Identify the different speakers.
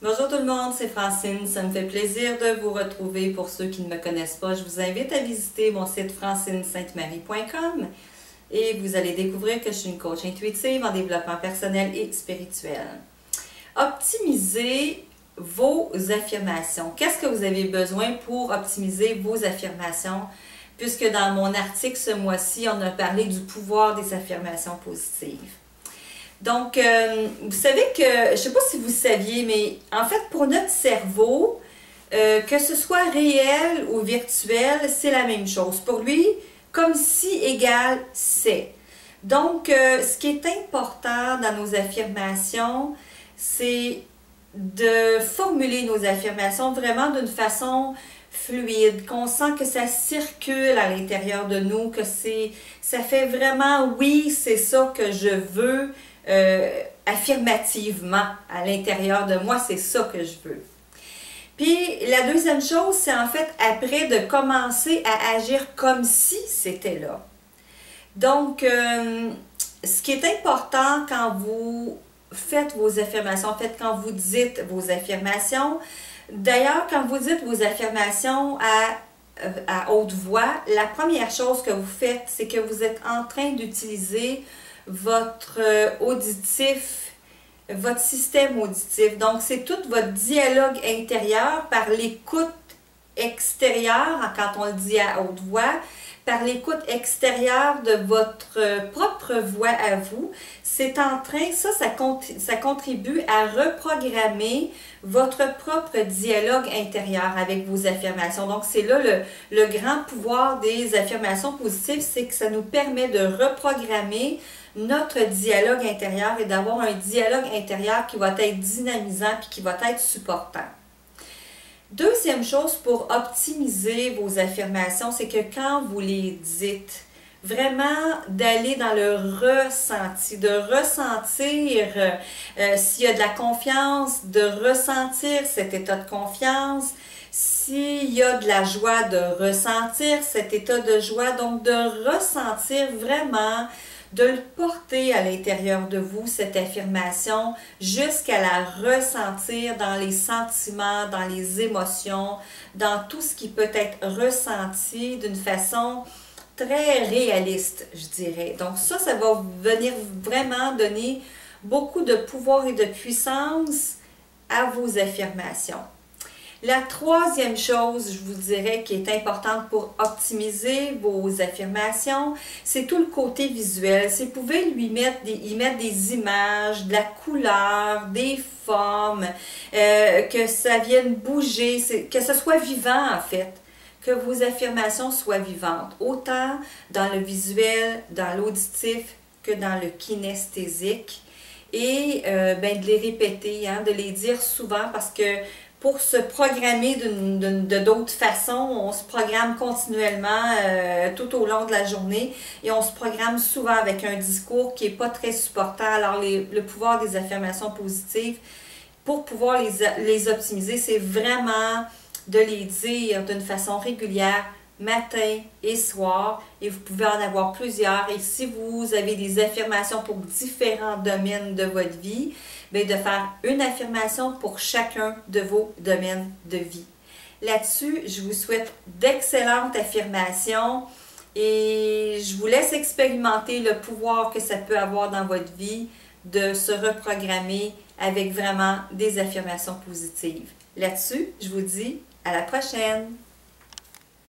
Speaker 1: Bonjour tout le monde, c'est Francine. Ça me fait plaisir de vous retrouver. Pour ceux qui ne me connaissent pas, je vous invite à visiter mon site francinesaintemarie.com et vous allez découvrir que je suis une coach intuitive en développement personnel et spirituel. Optimisez vos affirmations. Qu'est-ce que vous avez besoin pour optimiser vos affirmations? Puisque dans mon article ce mois-ci, on a parlé du pouvoir des affirmations positives. Donc, vous savez que, je ne sais pas si vous saviez, mais en fait, pour notre cerveau, que ce soit réel ou virtuel, c'est la même chose. Pour lui, comme si égale c'est. Donc, ce qui est important dans nos affirmations, c'est de formuler nos affirmations vraiment d'une façon fluide, qu'on sent que ça circule à l'intérieur de nous, que ça fait vraiment, oui, c'est ça que je veux, affirmativement à l'intérieur de moi, c'est ça que je veux. Puis la deuxième chose, c'est en fait après de commencer à agir comme si c'était là. Donc, ce qui est important quand vous faites vos affirmations, en fait quand vous dites vos affirmations, d'ailleurs quand vous dites vos affirmations à haute voix, la première chose que vous faites, c'est que vous êtes en train d'utiliser votre auditif, votre système auditif. Donc, c'est tout votre dialogue intérieur par l'écoute extérieure, quand on le dit à haute voix, par l'écoute extérieure de votre propre voix à vous. C'est en train, ça contribue à reprogrammer votre propre dialogue intérieur avec vos affirmations. Donc, c'est là le grand pouvoir des affirmations positives, c'est que ça nous permet de reprogrammer notre dialogue intérieur et d'avoir un dialogue intérieur qui va être dynamisant et qui va être supportant. Deuxième chose pour optimiser vos affirmations, c'est que quand vous les dites, vraiment d'aller dans le ressenti, de ressentir s'il y a de la confiance, de ressentir cet état de confiance, s'il y a de la joie, de ressentir cet état de joie, donc de ressentir vraiment, de le porter à l'intérieur de vous, cette affirmation, jusqu'à la ressentir dans les sentiments, dans les émotions, dans tout ce qui peut être ressenti d'une façon très réaliste, je dirais. Donc ça va venir vraiment donner beaucoup de pouvoir et de puissance à vos affirmations. La troisième chose, je vous dirais, qui est importante pour optimiser vos affirmations, c'est tout le côté visuel. C'est vous pouvez y mettre des images, de la couleur, des formes, que ça vienne bouger, que ce soit vivant en fait, que vos affirmations soient vivantes, autant dans le visuel, dans l'auditif que dans le kinesthésique. Et de les répéter, hein, de les dire souvent parce que pour se programmer de d'autres façons, on se programme continuellement tout au long de la journée et on se programme souvent avec un discours qui n'est pas très supportant. Alors le pouvoir des affirmations positives, pour pouvoir les optimiser, c'est vraiment de les dire d'une façon régulière, matin et soir, et vous pouvez en avoir plusieurs. Et si vous avez des affirmations pour différents domaines de votre vie, bien de faire une affirmation pour chacun de vos domaines de vie. Là-dessus, je vous souhaite d'excellentes affirmations et je vous laisse expérimenter le pouvoir que ça peut avoir dans votre vie de se reprogrammer avec vraiment des affirmations positives. Là-dessus, je vous dis à la prochaine!